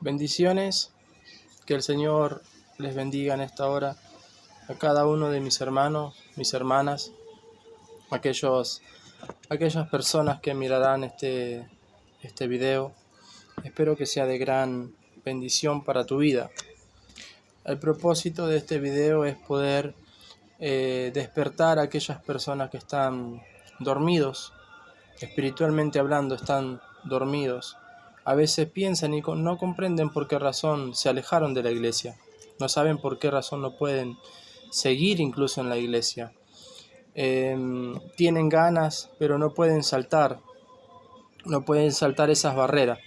Bendiciones, que el Señor les bendiga en esta hora a cada uno de mis hermanos, mis hermanas, aquellas personas que mirarán este video. Espero que sea de gran bendición para tu vida. El propósito de este video es poder despertar a aquellas personas que están dormidos, espiritualmente hablando, están dormidos. A veces piensan y no comprenden por qué razón se alejaron de la iglesia. No saben por qué razón no pueden seguir incluso en la iglesia. Tienen ganas, pero no pueden saltar esas barreras.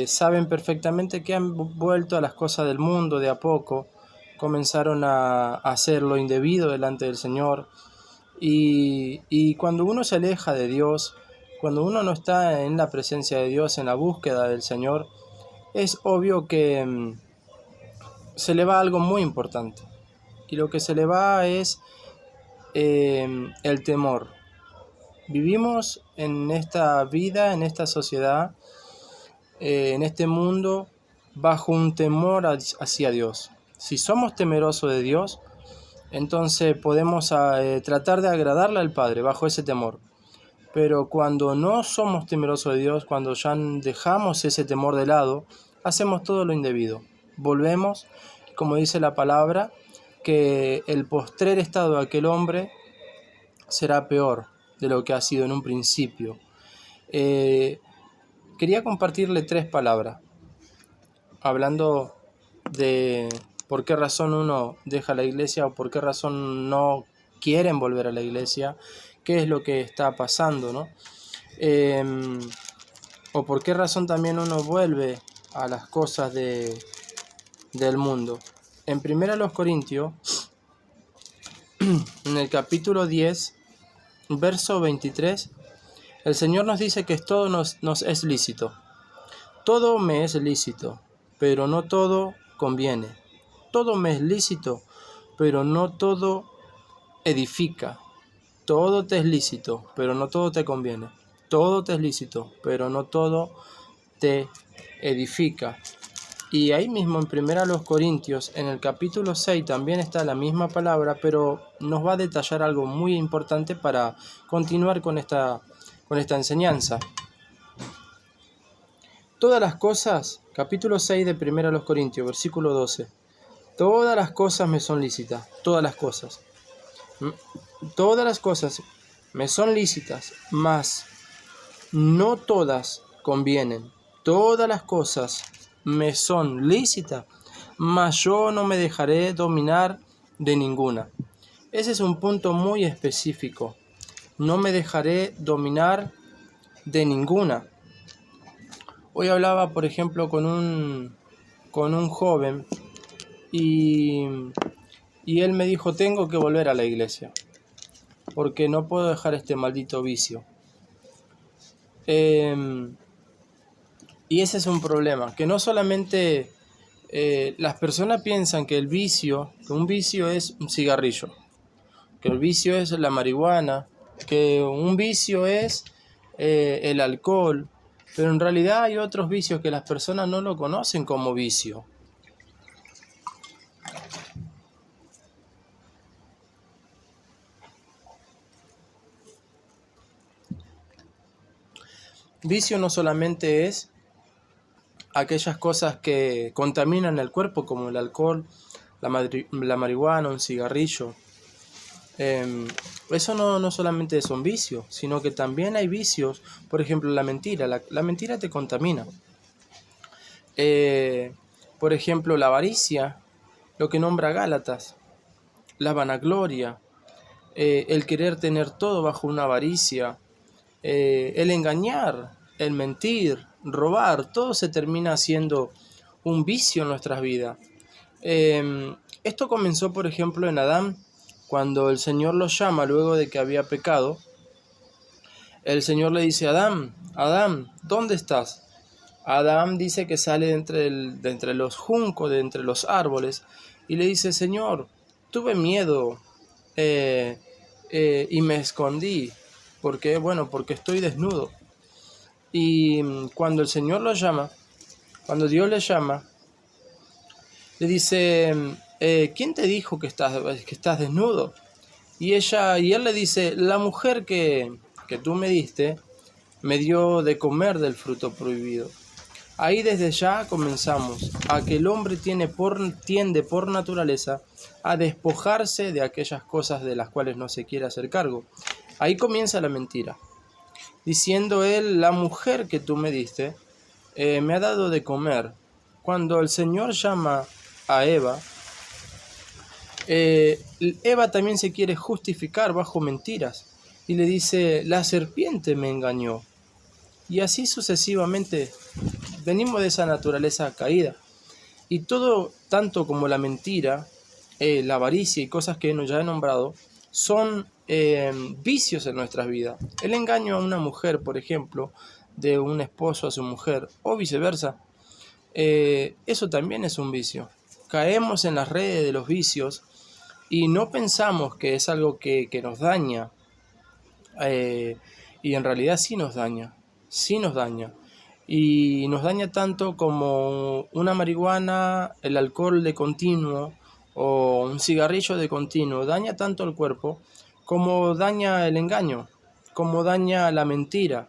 Saben perfectamente que han vuelto a las cosas del mundo de a poco. Comenzaron a hacer lo indebido delante del Señor. Y cuando uno se aleja de Dios, cuando uno no está en la presencia de Dios, en la búsqueda del Señor, es obvio que se le va algo muy importante. Y lo que se le va es el temor. Vivimos en esta vida, en esta sociedad, en este mundo, bajo un temor hacia Dios. Si somos temerosos de Dios, entonces podemos tratar de agradarle al Padre bajo ese temor. Pero cuando no somos temerosos de Dios, cuando ya dejamos ese temor de lado, hacemos todo lo indebido. Volvemos, como dice la palabra, que el postrer estado de aquel hombre será peor de lo que ha sido en un principio. Quería compartirle 3 palabras, hablando de por qué razón uno deja la iglesia o por qué razón no quieren volver a la iglesia, qué es lo que está pasando, ¿no? O por qué razón también uno vuelve a las cosas del mundo. En 1 Corintios, en el capítulo 10, verso 23, el Señor nos dice que todo nos es lícito. Todo me es lícito, pero no todo conviene. Todo me es lícito, pero no todo edifica. Todo te es lícito, pero no todo te conviene. Todo te es lícito, pero no todo te edifica. Y ahí mismo en 1 Corintios, en el capítulo 6, también está la misma palabra, pero nos va a detallar algo muy importante para continuar con esta enseñanza. Todas las cosas, capítulo 6 de 1 Corintios, versículo 12. Todas las cosas me son lícitas, todas las cosas. Todas las cosas me son lícitas, mas no todas convienen. Todas las cosas me son lícitas, mas yo no me dejaré dominar de ninguna. Ese es un punto muy específico. No me dejaré dominar de ninguna. Hoy hablaba, por ejemplo, con un joven y él me dijo, tengo que volver a la iglesia porque no puedo dejar este maldito vicio. Y ese es un problema, que no solamente las personas piensan que un vicio es un cigarrillo, que el vicio es la marihuana, que un vicio es el alcohol, pero en realidad hay otros vicios que las personas no lo conocen como vicio. Vicio no solamente es aquellas cosas que contaminan el cuerpo, como el alcohol, la marihuana, un cigarrillo. Eso no solamente es un vicio, sino que también hay vicios, por ejemplo la mentira. La mentira te contamina. Por ejemplo la avaricia, lo que nombra Gálatas, la vanagloria, el querer tener todo bajo una avaricia, el engañar, el mentir, robar, todo se termina siendo un vicio en nuestras vidas. Esto comenzó, por ejemplo, en Adán, cuando el Señor lo llama luego de que había pecado. El Señor le dice, Adán, Adán, ¿dónde estás? Adán dice que sale de entre los juncos, de entre los árboles, y le dice, Señor, tuve miedo y me escondí, porque estoy desnudo. Y cuando el Señor lo llama, Cuando Dios le llama, le dice, ¿quién te dijo que estás desnudo? Y él le dice, la mujer que tú me diste me dio de comer del fruto prohibido. Ahí desde ya comenzamos a que el hombre tiende por naturaleza a despojarse de aquellas cosas de las cuales no se quiere hacer cargo. Ahí comienza la mentira, diciendo él, la mujer que tú me diste me ha dado de comer. Cuando el Señor llama a Eva, Eva también se quiere justificar bajo mentiras y le dice, la serpiente me engañó. Y así sucesivamente venimos de esa naturaleza caída. Y todo, tanto como la mentira, la avaricia y cosas que ya he nombrado, son vicios en nuestras vidas. El engaño a una mujer, por ejemplo, de un esposo a su mujer, o viceversa, eso también es un vicio. Caemos en las redes de los vicios y no pensamos que es algo que nos daña, y en realidad sí nos daña, y nos daña tanto como una marihuana, el alcohol de continuo o un cigarrillo de continuo, daña tanto el cuerpo como daña el engaño, como daña la mentira,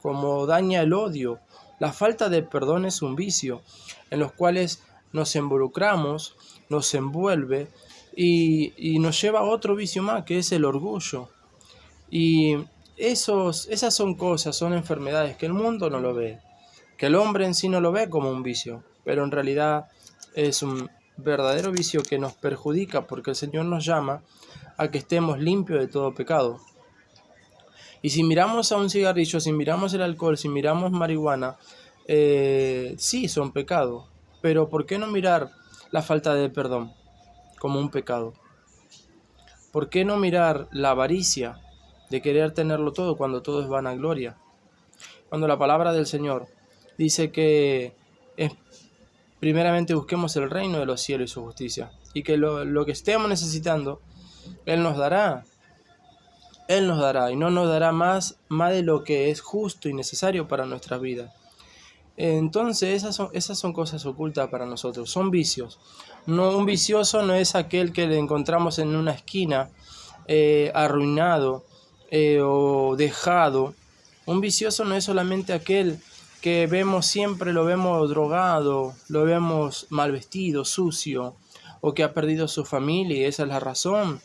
como daña el odio. La falta de perdón es un vicio en los cuales nos involucramos, nos envuelve y nos lleva a otro vicio más, que es el orgullo. Y esas son cosas, son enfermedades que el mundo no lo ve, que el hombre en sí no lo ve como un vicio, pero en realidad es un verdadero vicio que nos perjudica, porque el Señor nos llama a que estemos limpios de todo pecado. Y si miramos a un cigarrillo, si miramos el alcohol, si miramos marihuana, sí son pecados, pero ¿por qué no mirar la falta de perdón como un pecado? ¿Por qué no mirar la avaricia de querer tenerlo todo cuando todo es vanagloria? Cuando la palabra del Señor dice que primeramente busquemos el reino de los cielos y su justicia, y que lo que estemos necesitando, Él nos dará, y no nos dará más de lo que es justo y necesario para nuestras vidas. Entonces esas son cosas ocultas para nosotros, son vicios. No, un vicioso no es aquel que le encontramos en una esquina, arruinado, o dejado. Un vicioso no es solamente aquel que siempre lo vemos drogado, lo vemos mal vestido, sucio, o que ha perdido su familia y esa es la razón.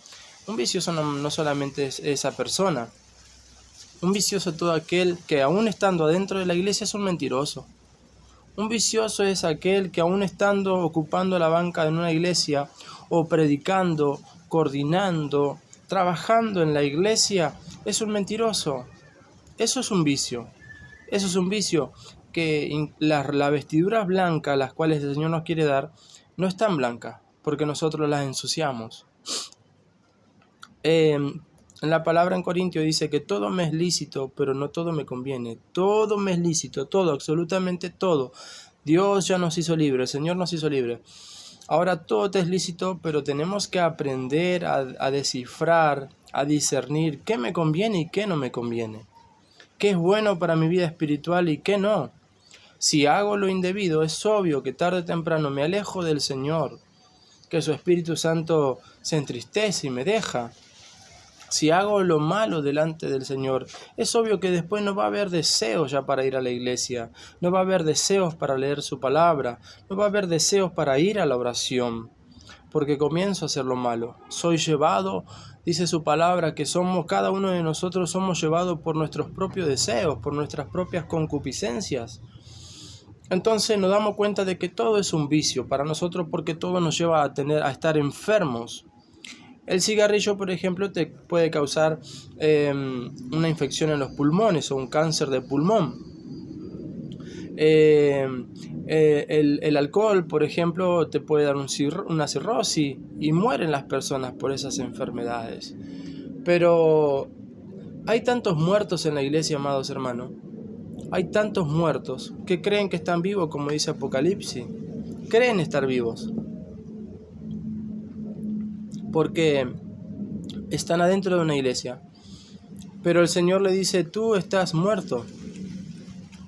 Un vicioso no solamente es esa persona. Un vicioso es todo aquel que aún estando adentro de la iglesia es un mentiroso. Un vicioso es aquel que aún estando ocupando la banca en una iglesia o predicando, coordinando, trabajando en la iglesia, es un mentiroso. Eso es un vicio. Eso es un vicio que las vestiduras blancas, las cuales el Señor nos quiere dar, no están blancas, porque nosotros las ensuciamos. En la palabra en Corintios dice que todo me es lícito, pero no todo me conviene. Todo me es lícito, todo, absolutamente todo. Dios ya nos hizo libres, el Señor nos hizo libres. Ahora todo te es lícito, pero tenemos que aprender a descifrar, a discernir qué me conviene y qué no me conviene. Qué es bueno para mi vida espiritual y qué no. Si hago lo indebido, es obvio que tarde o temprano me alejo del Señor, que su Espíritu Santo se entristece y me deja. Si hago lo malo delante del Señor, es obvio que después no va a haber deseos ya para ir a la iglesia, no va a haber deseos para leer su palabra, no va a haber deseos para ir a la oración, porque comienzo a hacer lo malo. Soy llevado, dice su palabra, que cada uno de nosotros somos llevados por nuestros propios deseos, por nuestras propias concupiscencias. Entonces nos damos cuenta de que todo es un vicio para nosotros, porque todo nos lleva a estar enfermos. El cigarrillo, por ejemplo, te puede causar una infección en los pulmones o un cáncer de pulmón. El alcohol, por ejemplo, te puede dar una cirrosis y mueren las personas por esas enfermedades. Pero hay tantos muertos en la iglesia, amados hermanos. Hay tantos muertos que creen que están vivos, como dice Apocalipsis. Creen estar vivos, porque están adentro de una iglesia. Pero el Señor le dice, tú estás muerto,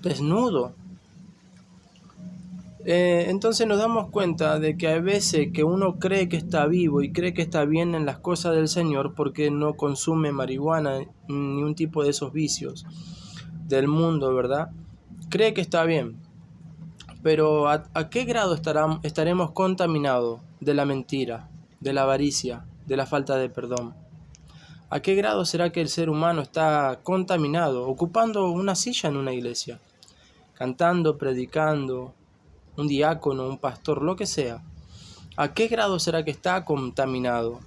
desnudo. Entonces nos damos cuenta de que hay veces que uno cree que está vivo y cree que está bien en las cosas del Señor porque no consume marihuana ni un tipo de esos vicios del mundo, ¿verdad? Cree que está bien, pero ¿a qué grado estaremos contaminados de la mentira, de la avaricia, de la falta de perdón? ¿A qué grado será que el ser humano está contaminado, ocupando una silla en una iglesia, cantando, predicando, un diácono, un pastor, lo que sea? ¿A qué grado será que está contaminado?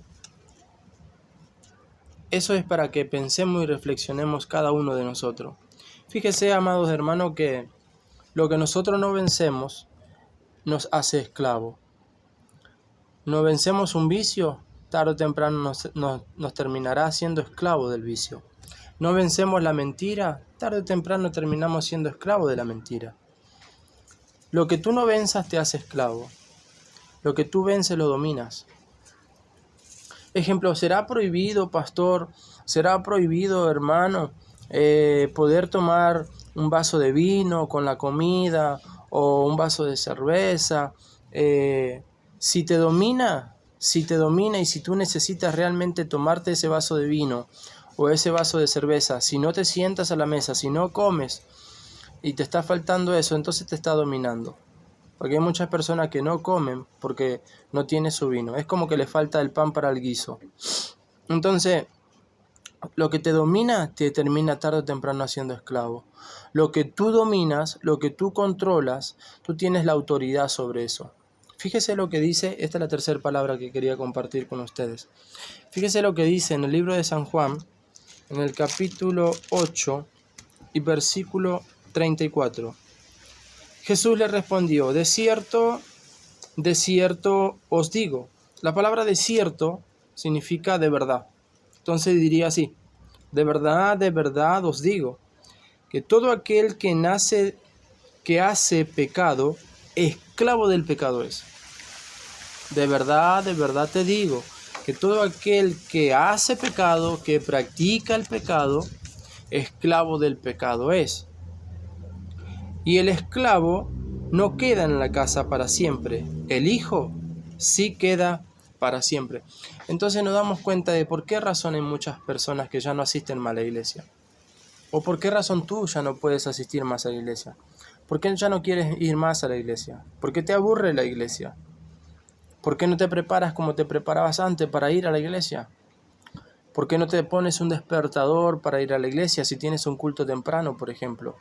Eso es para que pensemos y reflexionemos cada uno de nosotros. Fíjese, amados hermanos, que lo que nosotros no vencemos nos hace esclavos. No vencemos un vicio, tarde o temprano nos terminará siendo esclavos del vicio. No vencemos la mentira, tarde o temprano terminamos siendo esclavos de la mentira. Lo que tú no venzas te hace esclavo. Lo que tú vences lo dominas. Ejemplo, ¿será prohibido, pastor? ¿Será prohibido, hermano, poder tomar un vaso de vino con la comida o un vaso de cerveza? Si te domina y si tú necesitas realmente tomarte ese vaso de vino o ese vaso de cerveza, si no te sientas a la mesa, si no comes y te está faltando eso, entonces te está dominando. Porque hay muchas personas que no comen porque no tienen su vino. Es como que le falta el pan para el guiso. Entonces, lo que te domina te termina tarde o temprano haciendo esclavo. Lo que tú dominas, lo que tú controlas, tú tienes la autoridad sobre eso. Fíjese lo que dice, esta es la tercera palabra que quería compartir con ustedes. Fíjese lo que dice en el libro de San Juan, en el capítulo 8 y versículo 34. Jesús le respondió: de cierto os digo. La palabra de cierto significa de verdad. Entonces diría así: de verdad os digo, que todo aquel que hace pecado, esclavo del pecado es. De verdad te digo, que todo aquel que hace pecado, que practica el pecado, esclavo del pecado es. Y el esclavo no queda en la casa para siempre, el hijo sí queda para siempre. Entonces nos damos cuenta de por qué razón hay muchas personas que ya no asisten más a la iglesia. ¿O por qué razón tú ya no puedes asistir más a la iglesia? ¿Por qué ya no quieres ir más a la iglesia? ¿Por qué te aburre la iglesia? ¿Por qué no te preparas como te preparabas antes para ir a la iglesia? ¿Por qué no te pones un despertador para ir a la iglesia si tienes un culto temprano, por ejemplo?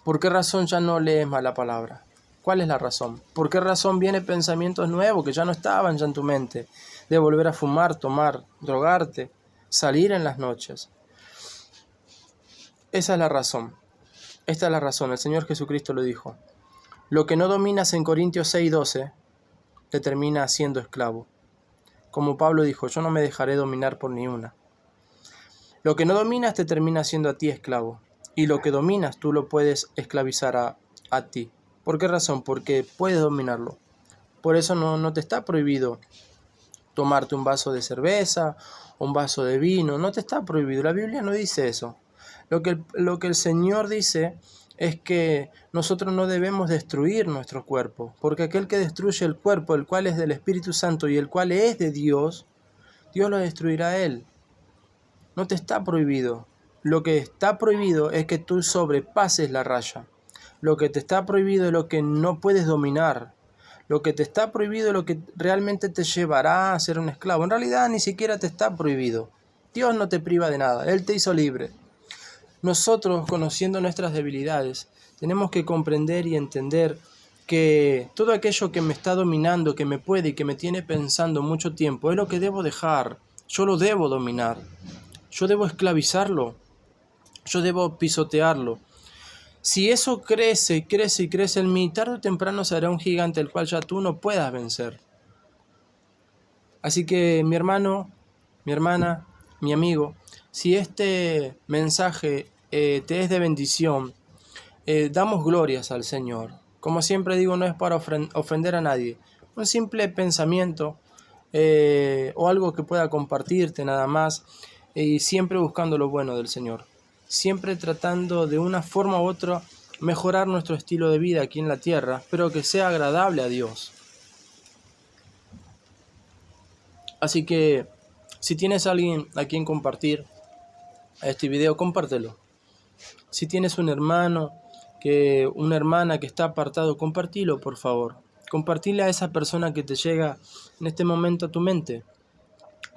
¿Por qué razón ya no lees más la palabra? ¿Cuál es la razón? ¿Por qué razón vienen pensamientos nuevos que ya no estaban ya en tu mente? De volver a fumar, tomar, drogarte, salir en las noches. Esa es la razón. Esta es la razón. El Señor Jesucristo lo dijo. Lo que no dominas en Corintios 6:12 te termina siendo esclavo. Como Pablo dijo: yo no me dejaré dominar por ni una. Lo que no dominas te termina siendo a ti esclavo. Y lo que dominas tú lo puedes esclavizar a ti. ¿Por qué razón? Porque puedes dominarlo. Por eso no te está prohibido tomarte un vaso de cerveza, un vaso de vino. No te está prohibido. La Biblia no dice eso. Lo que el Señor dice es que nosotros no debemos destruir nuestro cuerpo. Porque aquel que destruye el cuerpo, el cual es del Espíritu Santo y el cual es de Dios, Dios lo destruirá a él. No te está prohibido. Lo que está prohibido es que tú sobrepases la raya. Lo que te está prohibido es lo que no puedes dominar. Lo que te está prohibido es lo que realmente te llevará a ser un esclavo. En realidad ni siquiera te está prohibido. Dios no te priva de nada. Él te hizo libre. Nosotros, conociendo nuestras debilidades, tenemos que comprender y entender que todo aquello que me está dominando, que me puede y que me tiene pensando mucho tiempo, es lo que debo dejar. Yo lo debo dominar. Yo debo esclavizarlo. Yo debo pisotearlo. Si eso crece y crece y crece en mí, tarde o temprano será un gigante el cual ya tú no puedas vencer. Así que mi hermano, mi hermana, mi amigo, si este mensaje te es de bendición, damos glorias al Señor. Como siempre digo, no es para ofender a nadie. Un simple pensamiento o algo que pueda compartirte nada más, y siempre buscando lo bueno del Señor. Siempre tratando de una forma u otra mejorar nuestro estilo de vida aquí en la tierra, pero que sea agradable a Dios. Así que si tienes a alguien a quien compartir este video, compártelo. Si tienes un hermano, una hermana que está apartado, compartilo, por favor. Compartile a esa persona que te llega en este momento a tu mente,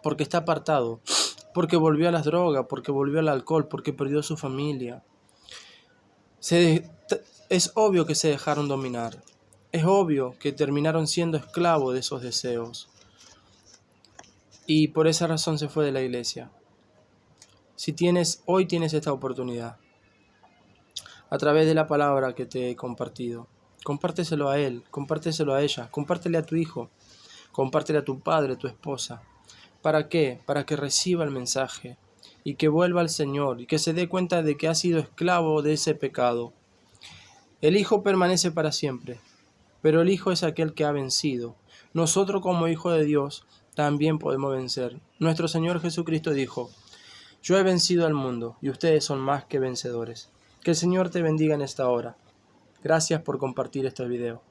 porque está apartado, porque volvió a las drogas, porque volvió al alcohol, porque perdió su familia. Es obvio que se dejaron dominar. Es obvio que terminaron siendo esclavos de esos deseos. Y por esa razón se fue de la iglesia. Hoy tienes esta oportunidad. A través de la palabra que te he compartido. Compárteselo a él, compárteselo a ella, compártele a tu hijo, compártele a tu padre, a tu esposa. ¿Para qué? Para que reciba el mensaje y que vuelva al Señor y que se dé cuenta de que ha sido esclavo de ese pecado. El Hijo permanece para siempre, pero el Hijo es aquel que ha vencido. Nosotros como hijos de Dios también podemos vencer. Nuestro Señor Jesucristo dijo: yo he vencido al mundo y ustedes son más que vencedores. Que el Señor te bendiga en esta hora. Gracias por compartir este video.